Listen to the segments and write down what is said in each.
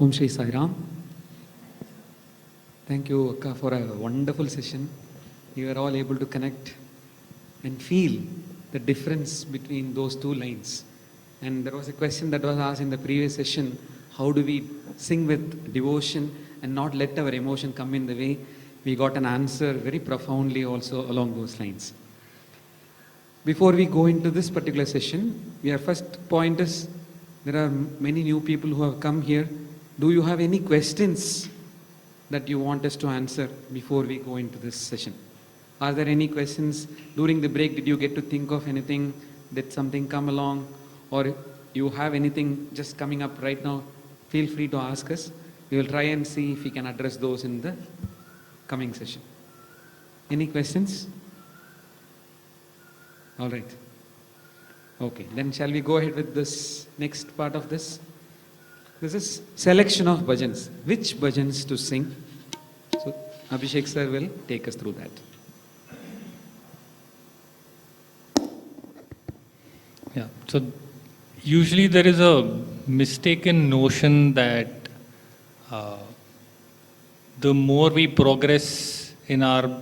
Om Shri Sai Ram. Thank you, Akka, for a wonderful session. You are all able to connect and feel the difference between those two lines. And there was a question that was asked in the previous session, how do we sing with devotion and not let our emotion come in the way? We got an answer very profoundly also along those lines. Before we go into this particular session, our first point is, there are many new people who have come here. Do you have any questions that you want us to answer before we go into this session? Are there any questions? During the break, did you get to think of anything? Did something come along? Or you have anything just coming up right now? Feel free to ask us. We will try and see if we can address those in the coming session. Any questions? All right. Okay, then shall we go ahead with this next part of this? This is selection of bhajans. Which bhajans to sing? So Abhishek sir will take us through that. Yeah, so usually there is a mistaken notion that the more we progress in our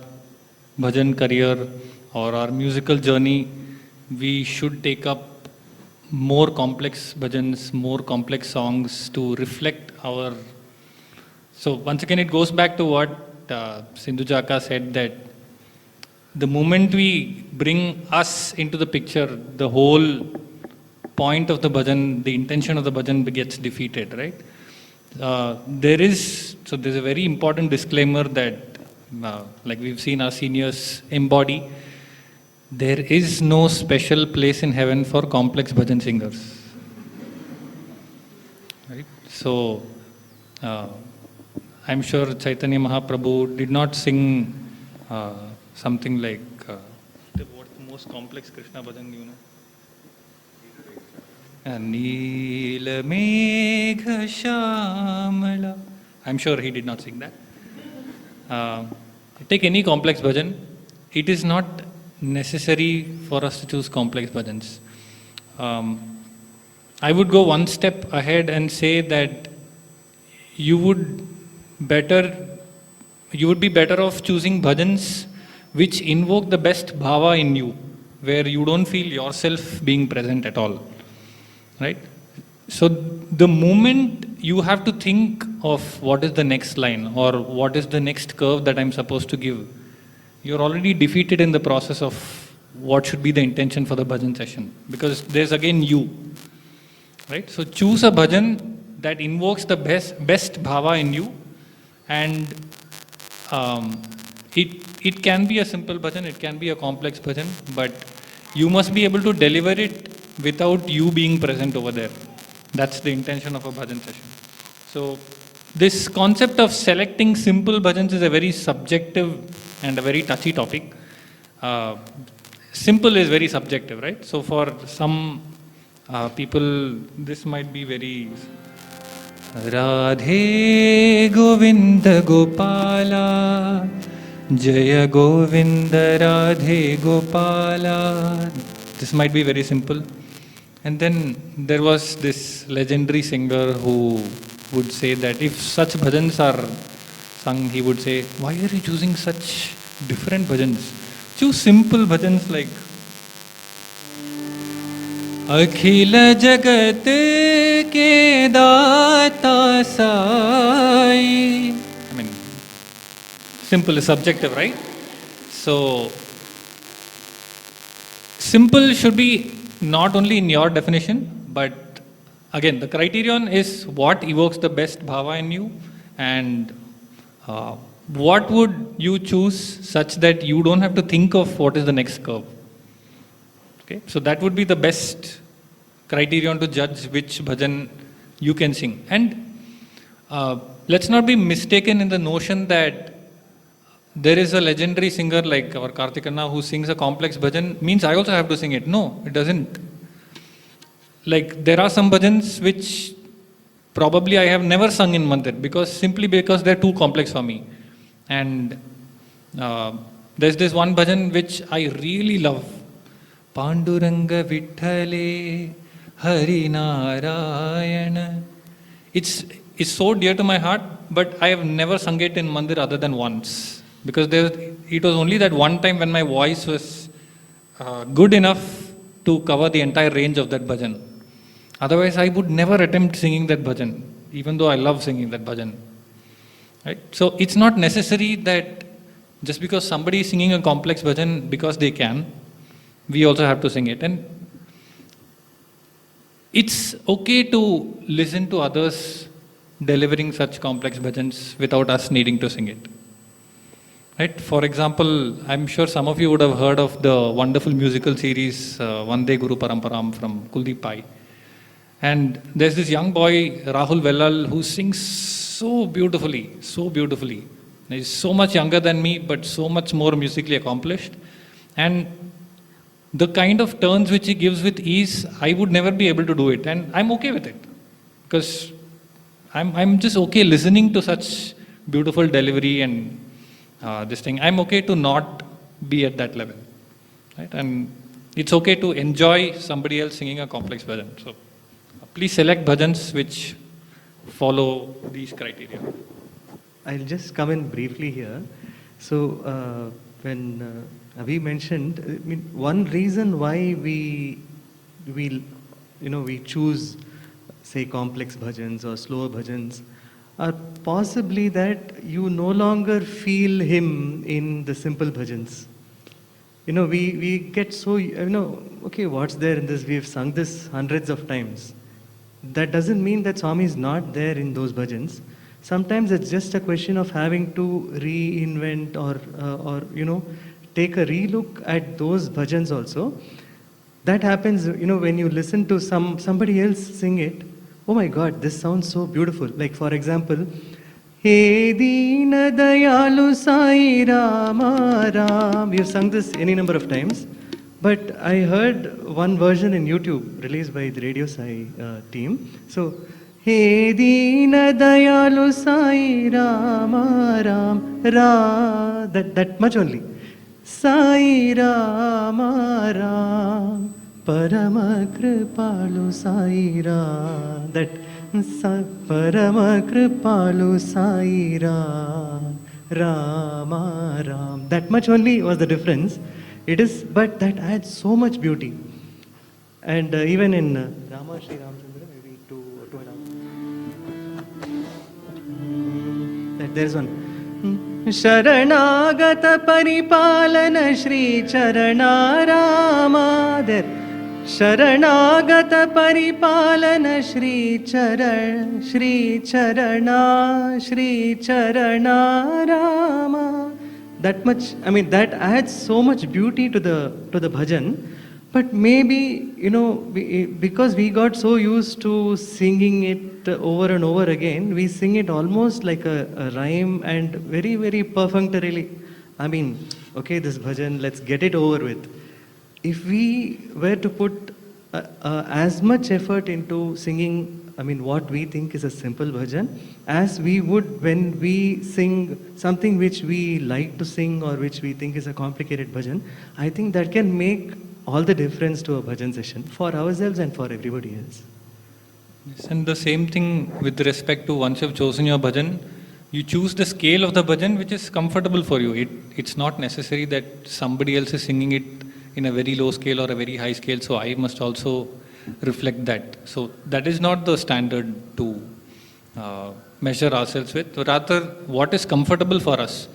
bhajan career or our musical journey, we should take up more complex bhajans, more complex songs to reflect our... So once again, it goes back to what Sindhujaka said, that the moment we bring us into the picture, the whole point of the bhajan, the intention of the bhajan gets defeated, right? There's a very important disclaimer that, like we've seen our seniors embody, there is no special place in heaven for complex bhajan singers. Right? So, I'm sure Chaitanya Mahaprabhu did not sing something like, what's the most complex Krishna bhajan, you know? Neela Megha Shamala. I'm sure he did not sing that. Take any complex bhajan, it is not necessary for us to choose complex bhajans. I would go one step ahead and say that you would be better off choosing bhajans which invoke the best bhava in you, where you don't feel yourself being present at all. Right? So the moment you have to think of what is the next line or what is the next curve that I'm supposed to give, you're already defeated in the process of what should be the intention for the bhajan session, because there's again you, right? So choose a bhajan that invokes the best bhava in you, and it can be a simple bhajan, it can be a complex bhajan, but you must be able to deliver it without you being present over there. That's the intention of a bhajan session. So this concept of selecting simple bhajans is a very subjective and a very touchy topic. Simple is very subjective, right? So for some people, this might be very... Radhe Govinda Gopala, Jaya Govinda Radhe Gopala. This might be very simple. And then there was this legendary singer who would say that if such bhajans are sung, he would say, why are you choosing such different bhajans? Choose simple bhajans like Akhila Jagat Ke Data Sai. I mean, simple is subjective, right? So, simple should be not only in your definition, but again, the criterion is what evokes the best bhava in you, and what would you choose such that you don't have to think of what is the next curve. Okay, so that would be the best criterion to judge which bhajan you can sing. And let's not be mistaken in the notion that there is a legendary singer like our Kartikanna who sings a complex bhajan means I also have to sing it. No, it doesn't. Like there are some bhajans which probably I have never sung in Mandir simply because they're too complex for me. And there's this one bhajan which I really love. Panduranga Vitthale Hari Narayana. is so dear to my heart, but I have never sung it in Mandir other than once. Because it was only that one time when my voice was good enough to cover the entire range of that bhajan. Otherwise, I would never attempt singing that bhajan, even though I love singing that bhajan. Right? So it's not necessary that just because somebody is singing a complex bhajan because they can, we also have to sing it. And it's okay to listen to others delivering such complex bhajans without us needing to sing it. Right? For example, I'm sure some of you would have heard of the wonderful musical series Vande Guru Paramparam from Kuldeep Pai. And there's this young boy, Rahul Vellal, who sings so beautifully, so beautifully. He's so much younger than me, but so much more musically accomplished. And the kind of turns which he gives with ease, I would never be able to do it. And I'm okay with it. Because I'm just okay listening to such beautiful delivery and this thing. I'm okay to not be at that level. Right? And it's okay to enjoy somebody else singing a complex bhajan. So please select bhajans which follow these criteria. I'll just come in briefly here. So when Avi mentioned, I mean, one reason why we choose, say, complex bhajans or slower bhajans are possibly that you no longer feel him in the simple bhajans. We get so, okay, what's there in this? We've sung this hundreds of times. That doesn't mean that Swami is not there in those bhajans. Sometimes it's just a question of having to reinvent or take a relook at those bhajans also. That happens, when you listen to somebody else sing it. Oh my God, this sounds so beautiful. Like for example, He Deena Dayalu Sai Rama Ram. We've sung this any number of times. But I heard one version in YouTube released by the Radio Sai team. So, He Deena Dayalu Sai Rama Ram Ra. That much only. Sai Rama Ram Parama Kripalu Sai Ram. That Parama Kripalu Sai Ram Rama Ram. That much only was the difference. It is, but that adds so much beauty. And even in Rama Shri Ramchandra, maybe two and a half. There's one. Sharanagata Paripalana Shri Charana Rama. There. Sharanagata Paripalana Shri Charana Rama. That much, I mean, that adds so much beauty to the bhajan. But maybe, because we got so used to singing it over and over again, we sing it almost like a rhyme and very, very perfunctorily. I mean, okay, this bhajan, let's get it over with. If we were to put as much effort into singing, I mean, what we think is a simple bhajan, as we would when we sing something which we like to sing or which we think is a complicated bhajan, I think that can make all the difference to a bhajan session for ourselves and for everybody else. Yes, and the same thing with respect to once you've chosen your bhajan, you choose the scale of the bhajan which is comfortable for you. It's not necessary that somebody else is singing it in a very low scale or a very high scale, so I must also reflect that. So that is not the standard to measure ourselves with. Rather, what is comfortable for us.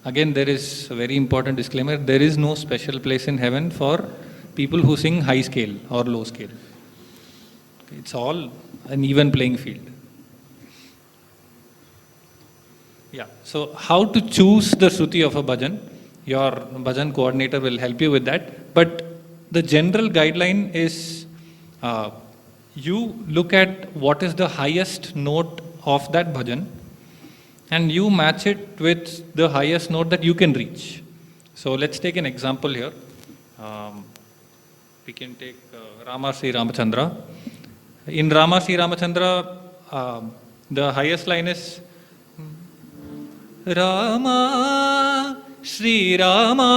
Again, there is a very important disclaimer. There is no special place in heaven for people who sing high scale or low scale. Okay, it's all an even playing field. Yeah. So how to choose the Shruti of a bhajan? Your bhajan coordinator will help you with that. But the general guideline is you look at what is the highest note of that bhajan and you match it with the highest note that you can reach. So let's take an example here. We can take Rama Sri Ramachandra. In Rama Sri Ramachandra, the highest line is Rama Sri Rama.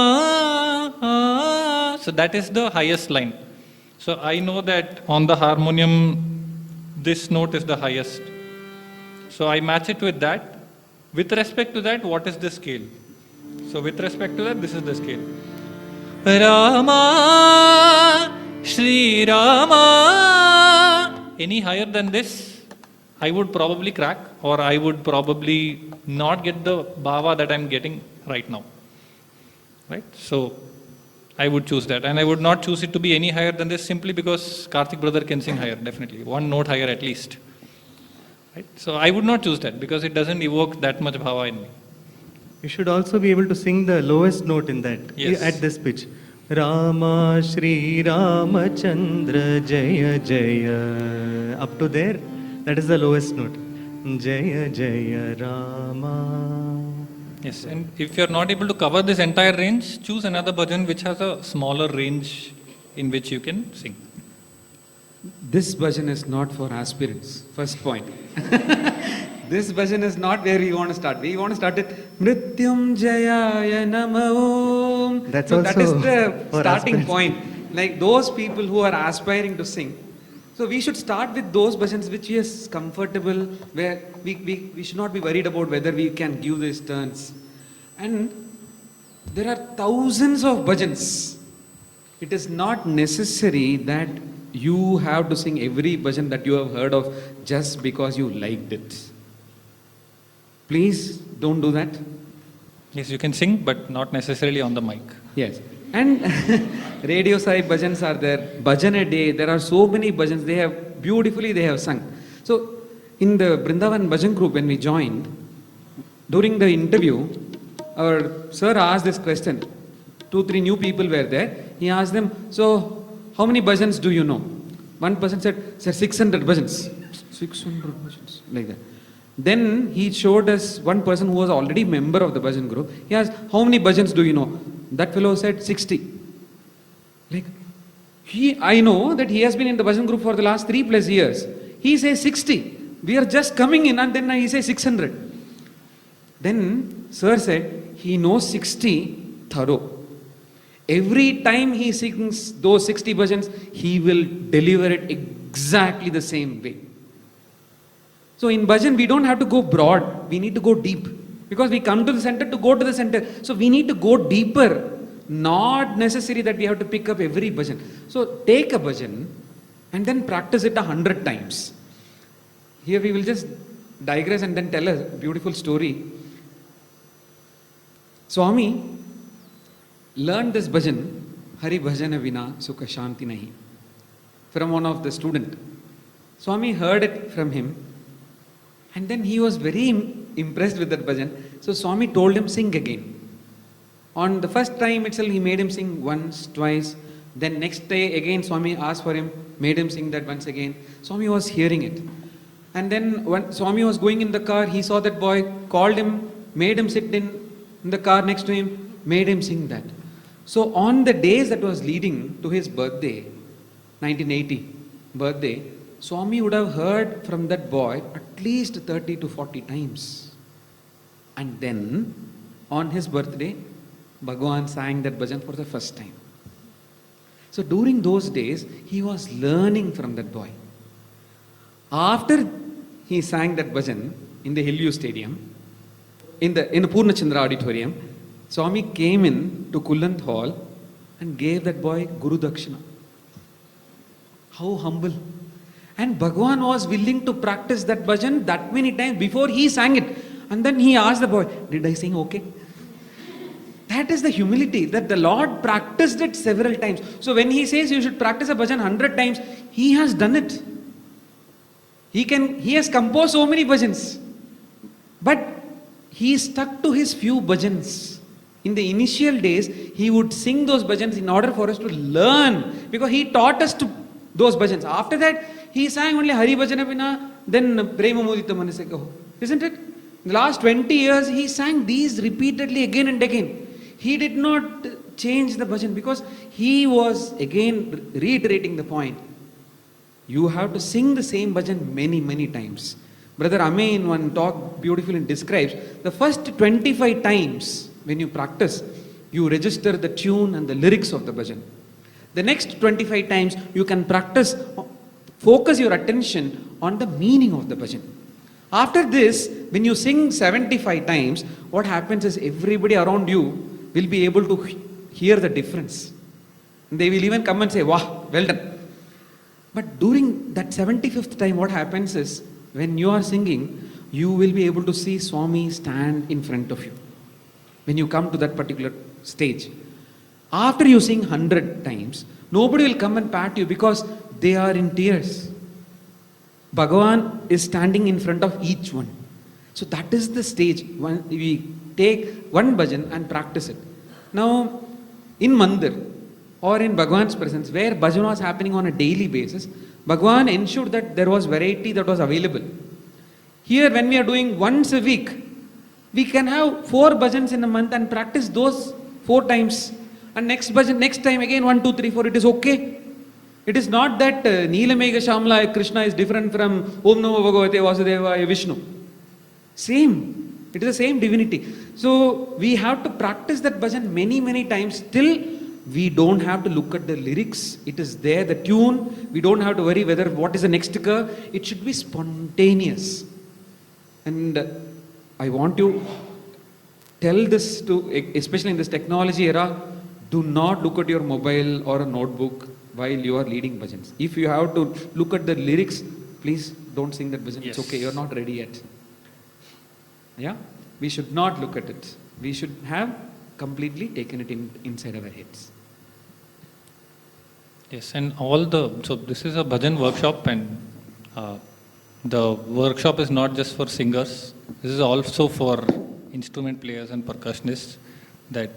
So that is the highest line. So I know that on the harmonium, this note is the highest. So I match it with that. With respect to that, what is the scale? So with respect to that, this is the scale. Rama, Shri Rama. Any higher than this, I would probably crack, or I would probably not get the bhava that I'm getting right now. Right? So I would choose that. And I would not choose it to be any higher than this simply because Karthik brother can sing higher, definitely. One note higher at least. Right? So I would not choose that because it doesn't evoke that much bhava in me. You should also be able to sing the lowest note in that, Yes. at this pitch. Rama Shri Ramachandra Jaya Jaya. Up to there, that is the lowest note. Jaya Jaya Rama. Yes, and if you're not able to cover this entire range, choose another bhajan which has a smaller range in which you can sing. This bhajan is not for aspirants. First point. This bhajan is not where we want to start. We want to start it Mrityunjayaya Nama Om. That's So that is also the for starting aspirants. point. Like those people who are aspiring to sing. So we should start with those bhajans which is comfortable, where we should not be worried about whether we can give these turns. And there are thousands of bhajans. It is not necessary that you have to sing every bhajan that you have heard of just because you liked it. Please don't do that. Yes, you can sing, but not necessarily on the mic. Yes. And Radio Sai bhajans are there. Bhajan a day. There are so many bhajans. They have sung. So in the Brindavan Bhajan group, when we joined, during the interview, our sir asked this question. 2-3 new people were there. He asked them, so how many bhajans do you know? One person said, sir, 600 bhajans. 600 bhajans. Like that. Then he showed us one person who was already member of the bhajan group. He asked, how many bhajans do you know? That fellow said 60. Like, I know that he has been in the bhajan group for the last 3+ years. He says 60. We are just coming in and then he says 600. Then sir said, he knows 60 thorough. Every time he sings those 60 bhajans, he will deliver it exactly the same way. So in bhajan, we don't have to go broad. We need to go deep. Because we come to the center to go to the center. So we need to go deeper. Not necessary that we have to pick up every bhajan. So take a bhajan and then practice it 100 times. Here we will just digress and then tell a beautiful story. Swami learned this bhajan, Hari Bhajana Vina Sukha Shanti Nahi, from one of the student. Swami heard it from him. And then he was very impressed with that bhajan. So Swami told him, sing again. On the first time itself, he made him sing once, twice. Then next day again, Swami asked for him, made him sing that once again. Swami was hearing it. And then when Swami was going in the car, he saw that boy, called him, made him sit in the car next to him, made him sing that. So on the days that was leading to his birthday, 1980 birthday, Swami would have heard from that boy at least 30 to 40 times. And then, on his birthday, Bhagwan sang that bhajan for the first time. So during those days, he was learning from that boy. After he sang that bhajan in the Hillview Stadium, in the Purnachandra Auditorium, Swami came in to Kullant Hall and gave that boy Guru Dakshina. How humble. And Bhagwan was willing to practice that bhajan that many times before he sang it. And then he asked the boy, did I sing okay? That is the humility, that the Lord practiced it several times. So when he says you should practice a bhajan 100 times, he has done it. He has composed so many bhajans. But he stuck to his few bhajans. In the initial days, he would sing those bhajans in order for us to learn. Because he taught us to those bhajans. After that, he sang only Hari Bhajana Vina, then Prema Mudita Manase Kaho. Isn't it? In the last 20 years, he sang these repeatedly again and again. He did not change the bhajan because he was again reiterating the point. You have to sing the same bhajan many, many times. Brother Ame in one talk beautifully describes the first 25 times when you practice, you register the tune and the lyrics of the bhajan. The next 25 times you can practice, focus your attention on the meaning of the bhajan. After this, when you sing 75 times, what happens is everybody around you will be able to hear the difference. They will even come and say, wow, well done. But during that 75th time, what happens is, when you are singing, you will be able to see Swami stand in front of you. When you come to that particular stage. After you sing 100 times, nobody will come and pat you because they are in tears. Bhagavan is standing in front of each one. So that is the stage when we take one bhajan and practice it. Now, in Mandir or in Bhagavan's presence, where bhajan was happening on a daily basis, Bhagavan ensured that there was variety that was available. Here, when we are doing once a week, we can have 4 bhajans in a month and practice those 4 times. And next bhajan, next time again 1, 2, 3, 4, it is okay. It is not that Neelamega Shamla Krishna is different from Om Namo Bhagavate Vasudevaya Vishnu. Same. It is the same divinity. So we have to practice that bhajan many, many times till we don't have to look at the lyrics. It is there, the tune. We don't have to worry whether what is the next curve. It should be spontaneous. And I want to tell this to, especially in this technology era, do not look at your mobile or a notebook while you are leading bhajans. If you have to look at the lyrics, please don't sing that bhajan. Yes. It's okay, you're not ready yet. Yeah? We should not look at it. We should have completely taken it inside our heads. Yes, and so this is a bhajan workshop, and the workshop is not just for singers. This is also for instrument players and percussionists, that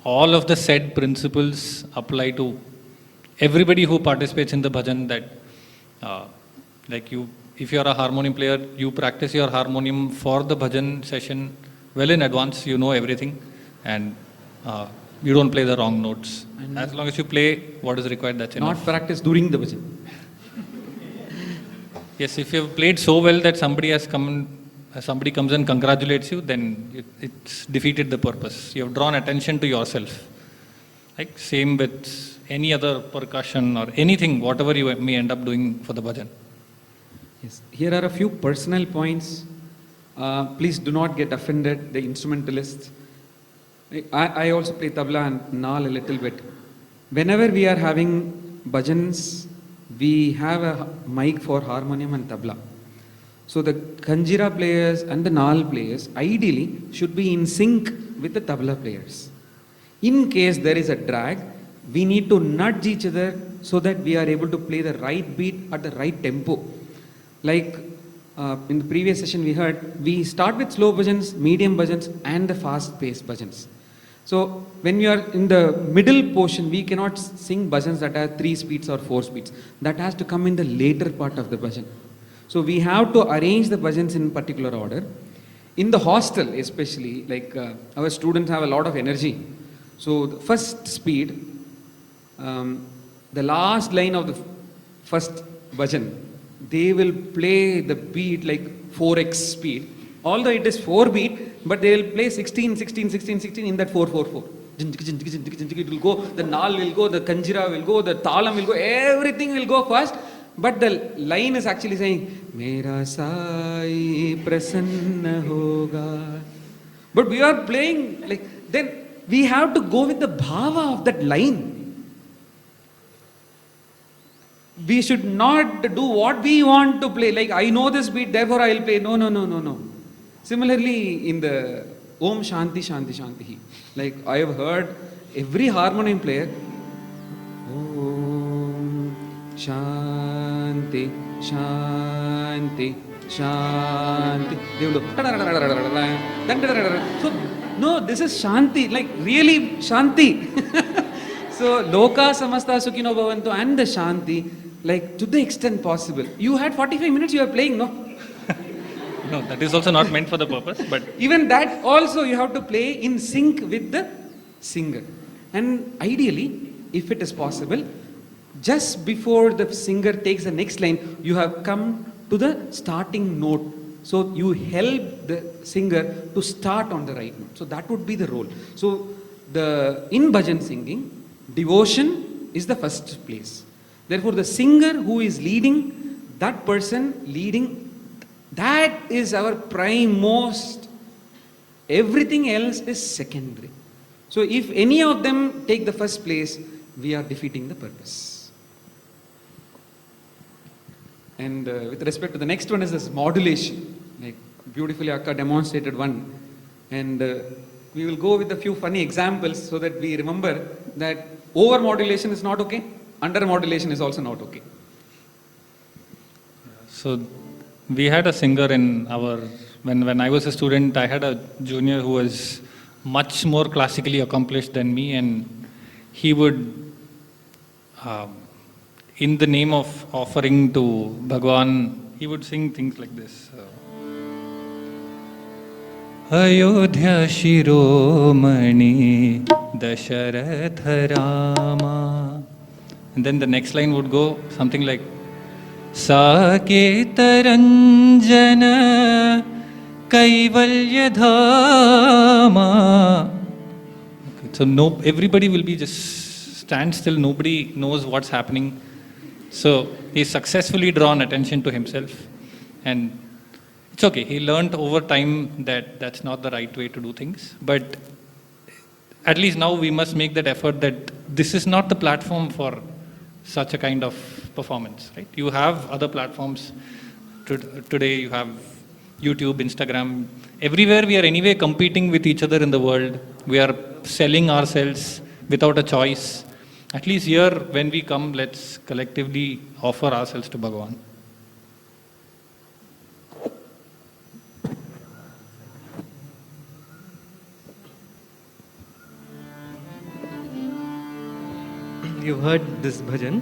all of the said principles apply to everybody who participates in the bhajan. That if you are a harmonium player, you practice your harmonium for the bhajan session well in advance. You know everything, and you don't play the wrong notes. And as long as you play what is required, that's enough. Not practice during the bhajan. Yes, if you have played so well that somebody comes and congratulates you, then it's defeated the purpose. You have drawn attention to yourself. Like same with any other percussion or anything, whatever you may end up doing for the bhajan. Yes. Here are a few personal points. Please do not get offended, the instrumentalists. I also play tabla and naal a little bit. Whenever we are having bhajans, we have a mic for harmonium and tabla. So the kanjira players and the naal players ideally should be in sync with the tabla players. In case there is a drag, we need to nudge each other so that we are able to play the right beat at the right tempo. Like in the previous session we heard, we start with slow bhajans, medium bhajans and the fast paced bhajans. So when we are in the middle portion, we cannot sing bhajans that are 3 speeds or 4 speeds. That has to come in the later part of the bhajan. So we have to arrange the bhajans in particular order. In the hostel especially, like our students have a lot of energy. So the first speed, the last line of the first bhajan, they will play the beat like 4x speed. Although it is 4 beat, but they will play 16, 16, 16, 16 in that 4, 4, 4. It will go, the naal will go, the kanjira will go, the talam will go, everything will go fast. But the line is actually saying, Mera sai prasanna hoga. But we are playing like, then we have to go with the bhava of that line. We should not do what we want to play. Like, I know this beat, therefore I will play. No, no, no, no, no. Similarly, in the Om Shanti Shanti Shanti, like I have heard every harmonium player, Om Shanti Shanti Shanti. They will do. So, no, this is Shanti, like really Shanti. So, Loka Samasta Sukhino Bhavantu and the Shanti, like to the extent possible. You had 45 minutes you are playing, no? No, that is also not meant for the purpose, but even that also you have to play in sync with the singer. And ideally, if it is possible, just before the singer takes the next line, you have come to the starting note. So you help the singer to start on the right note. So that would be the role. So in bhajan singing, devotion is the first place. Therefore, the singer who is leading, that person leading That is our prime most. Everything else is secondary. So if any of them take the first place, we are defeating the purpose. And with respect to the next one is this modulation. Like beautifully Akka demonstrated one. And we will go with a few funny examples so that we remember that over modulation is not okay, under modulation is also not okay. So we had a singer in our, when I was a student, I had a junior who was much more classically accomplished than me, and he would, in the name of offering to Bhagwan, he would sing things like this. Ayodhya Shiromani Dasharatha Rama. And then the next line would go something like Saketaranjana Kaivalyadhama. Okay, so no, everybody will be just stand still, nobody knows what's happening. So he's successfully drawn attention to himself, and it's okay. He learned over time that that's not the right way to do things. But at least now we must make that effort that this is not the platform for such a kind of performance, right? You have other platforms. Today you have YouTube, Instagram. Everywhere we are anyway competing with each other in the world. We are selling ourselves without a choice. At least here, when we come, let's collectively offer ourselves to Bhagavan. You've heard this bhajan.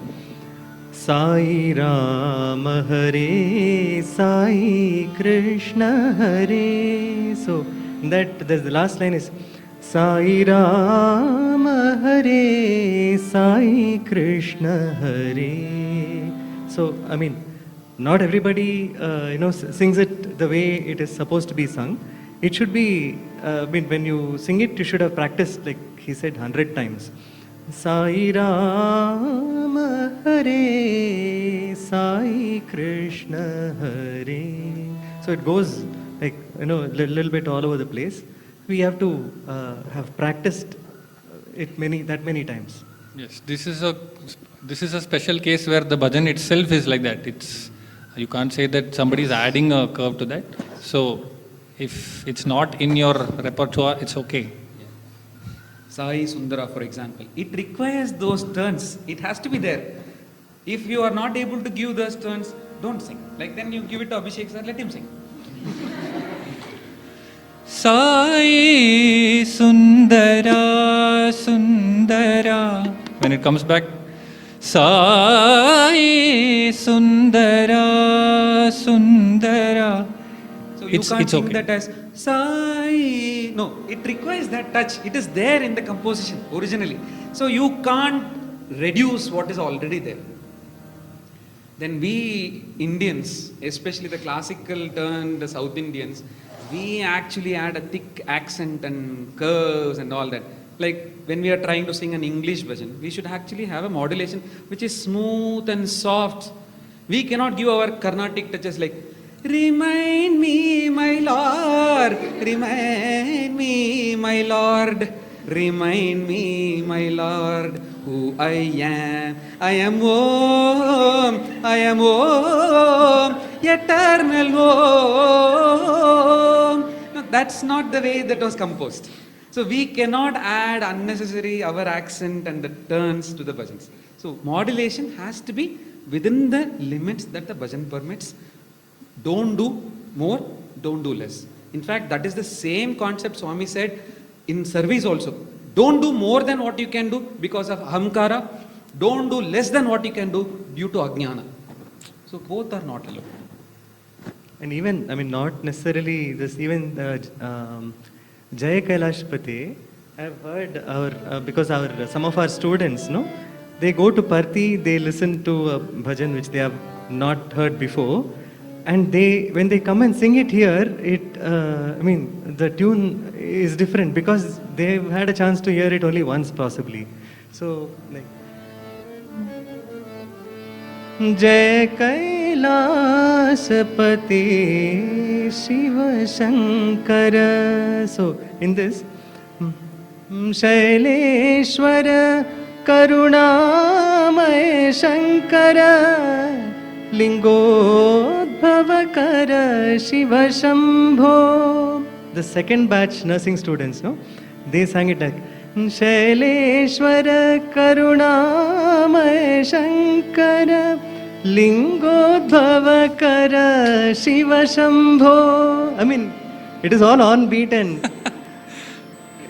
Sai Rama Hare, Sai Krishna Hare. So that the last line is Sai Rama Hare, Sai Krishna Hare. So I mean, not everybody sings it the way it is supposed to be sung. It should be. I mean, when you sing it, you should have practiced, like he said, 100 times. Sai Rama Hare, Sai Krishna Hare. So it goes like, little bit all over the place. We have to have practiced it that many times. Yes, this is a special case where the bhajan itself is like that. You can't say that somebody is adding a curve to that. So if it's not in your repertoire, it's okay. Sai Sundara, for example, it requires those turns. It has to be there. If you are not able to give those turns, don't sing. Like then you give it to Abhishek sir, let him sing. Sai Sundara Sundara. When it comes back, Sai Sundara Sundara. So you can't it's sing okay. that as Sai. No, it requires that touch. It is there in the composition originally. So you can't reduce what is already there. Then we Indians, especially the classical turned the South Indians, we actually add a thick accent and curves and all that. Like when we are trying to sing an English bhajan, we should actually have a modulation which is smooth and soft. We cannot give our Carnatic touches like remind me, my Lord, remind me, my Lord, remind me, my Lord, who I am. I am Om, eternal Om. No, that's not the way that was composed. So we cannot add unnecessary our accent and the turns to the bhajans. So modulation has to be within the limits that the bhajan permits. Don't do more, don't do less. In fact, that is the same concept Swami said in service also. Don't do more than what you can do because of ahamkara. Don't do less than what you can do due to ajnana. So both are not allowed. And even, not necessarily this, even Jaya Kailashpati, I've heard because some of our students, they go to Parthi, they listen to a bhajan which they have not heard before. And when they come and sing it here, the tune is different because they've had a chance to hear it only once possibly. So, like, Jai Kailasapate Shiva Shankara. So in this, Shaileshwara Karunamaya Shankara Lingodbhavakara Shiva Shambho. The second batch nursing students, no? They sang it like Shaileshwara Karunamaya Shankara Lingodbhavakara Shiva Shambho. I mean, it is all on beat and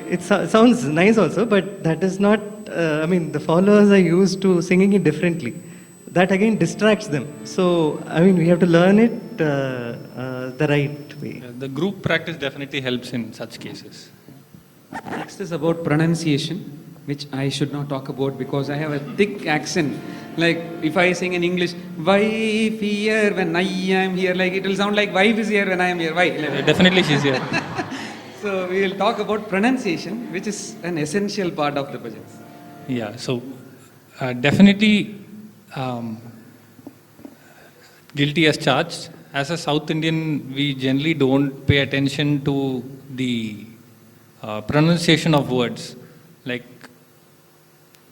it sounds nice also, but that is not, I mean, the followers are used to singing it differently. That again distracts them. So, I mean, we have to learn it the right way. The group practice definitely helps in such cases. Next is about pronunciation, which I should not talk about because I have a thick accent. Like if I sing in English, wife here when I am here, like it will sound like wife is here when I am here. Why? Definitely she's here. So we will talk about pronunciation, which is an essential part of the bhajans. Yeah, so definitely guilty as charged. As a South Indian, we generally don't pay attention to the pronunciation of words. Like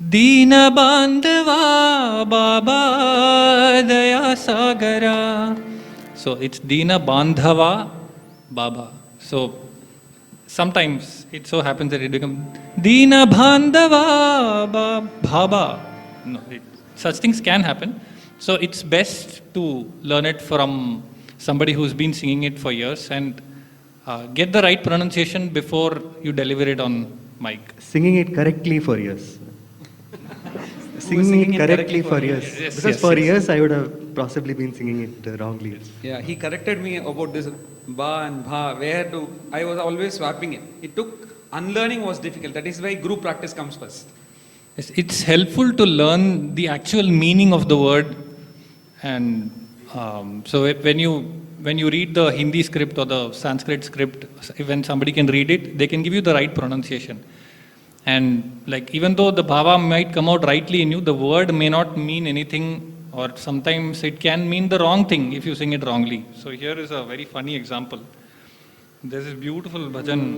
Deena Bandhava Baba Daya Sagara. So it's Deena Bandhava Baba. So sometimes it so happens that it becomes Deena Bandhava Baba. No, such things can happen. So it's best to learn it from somebody who's been singing it for years and get the right pronunciation before you deliver it on mic. Singing it correctly for years. Singing it correctly for years. Yes, Because yes, for yes. years I would have possibly been singing it wrongly. Yeah, he corrected me about this ba and bha, where to, I was always swapping it. It took, unlearning was difficult. That is why group practice comes first. It's helpful to learn the actual meaning of the word, and so when you read the Hindi script or the Sanskrit script, when somebody can read it, they can give you the right pronunciation. And like even though the bhava might come out rightly in you, the word may not mean anything, or sometimes it can mean the wrong thing if you sing it wrongly. So here is a very funny example. There's this beautiful bhajan.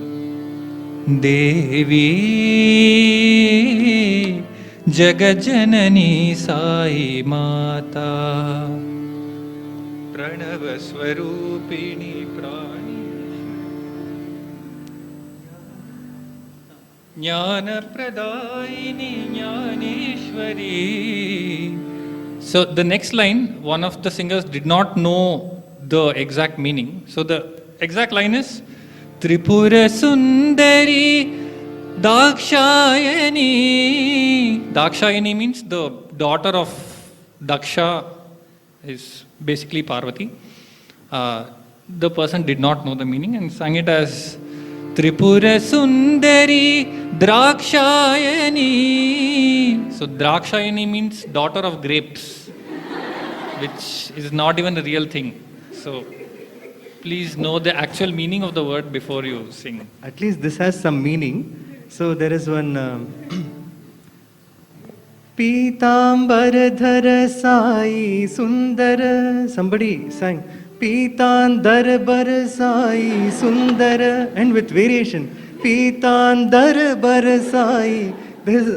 Devi Jagajanani Sai Mata Pranava Swarupini Prani Jnana Pradayini Jnaneshwari. So the next line, one of the singers did not know the exact meaning. So the exact line is Tripura Sundari Dakshayani. Dakshayani means the daughter of Daksha, is basically Parvati. The person did not know the meaning and sang it as Tripura Sundari Drakshayani. So Drakshayani means daughter of grapes, which is not even a real thing. So please know the actual meaning of the word before you sing. At least this has some meaning. So there is one Pitambara Sai Sundara. Somebody sang Pitandar Sai Sundara, and with variation Pitandar Sai.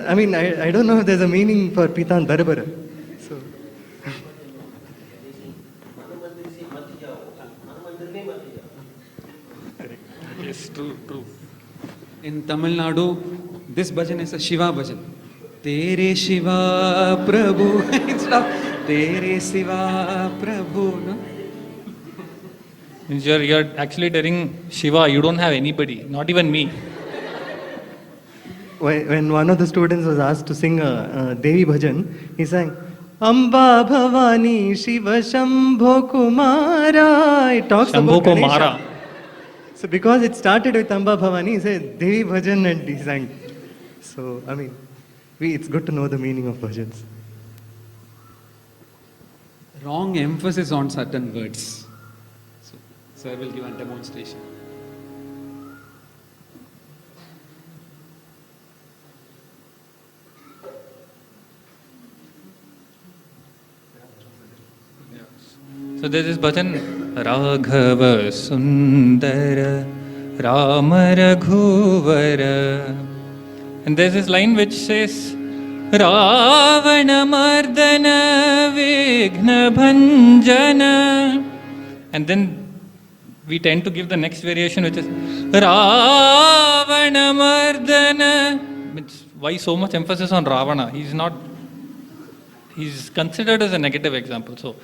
I mean, I don't know if there's a meaning for Pitandar. So Yes, true, true. In Tamil Nadu, this bhajan is a Shiva bhajan. Tere Shiva Prabhu. Instead of Tere Shiva Prabhu. No? Means you're actually telling Shiva, you don't have anybody, not even me. when one of the students was asked to sing a Devi bhajan, he sang Amba Bhavani Shiva Shambho Kumara. It talks Shambho about Ganesha. Kumara. So because it started with Amba Bhavani, he said Devi bhajan and he sang. So I mean, it's good to know the meaning of bhajans. Wrong emphasis on certain words. So I will give a demonstration. So there's this bhajan, Raghava Sundara Rama Raghuvara. And there's this line which says, Ravana Mardana Vighna Bhanjana. And then we tend to give the next variation, which is Ravana Mardana. Why so much emphasis on Ravana? He's considered as a negative example. So,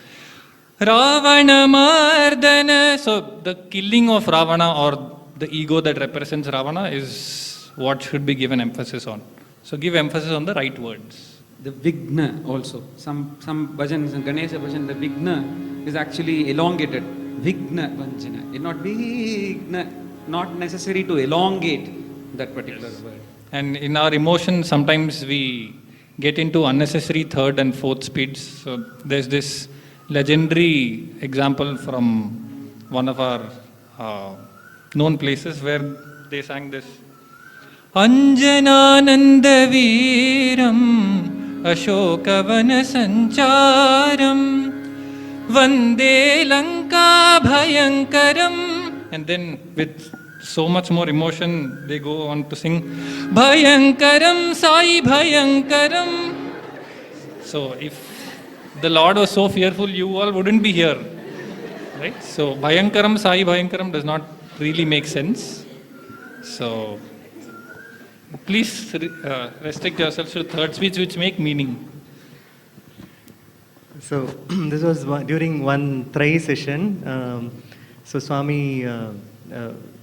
Ravana Mardana. So, the killing of Ravana or the ego that represents Ravana is what should be given emphasis on. So, give emphasis on the right words. The Vigna also. Some bhajans, Ganesha bhajan, the Vigna is actually elongated. Vigna Vanjana. It not Vigna, not necessary to elongate that particular word. And in our emotions, sometimes we get into unnecessary third and fourth speeds. So there's this legendary example from one of our known places where they sang this Anjanananda Veeram Ashokavana Sancharam Vande Lanka Bhayankaram. And then with so much more emotion, they go on to sing Bhayankaram Sai Bhayankaram. So if the Lord was so fearful, you all wouldn't be here, right? So Bhayankaram Sai Bhayankaram does not really make sense. So please restrict yourselves to third speech which make meaning. So this was during one Trai session. So Swami,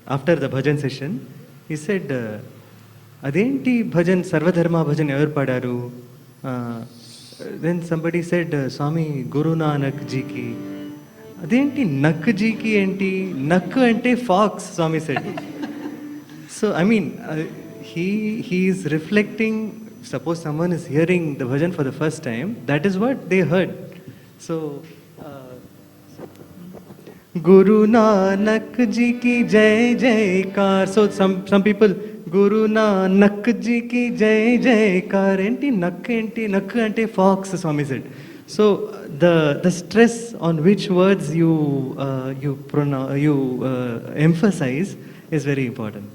after the bhajan session, he said, Adenti bhajan, Sarvadharma bhajan ever padaru? Then somebody said, Swami, Guru Nanak ji ki. Adenti Nak ji ki enti? Nak ante fox, Swami said. So, I mean, he is reflecting. Suppose someone is hearing the bhajan for the first time, that is what they heard. So, Guru Nanak ji ki jai jaikar. So some people, Guru Nanak ji ki jai jaikar. Enti nak ante fox, Swami said. So the stress on which words you emphasize is very important.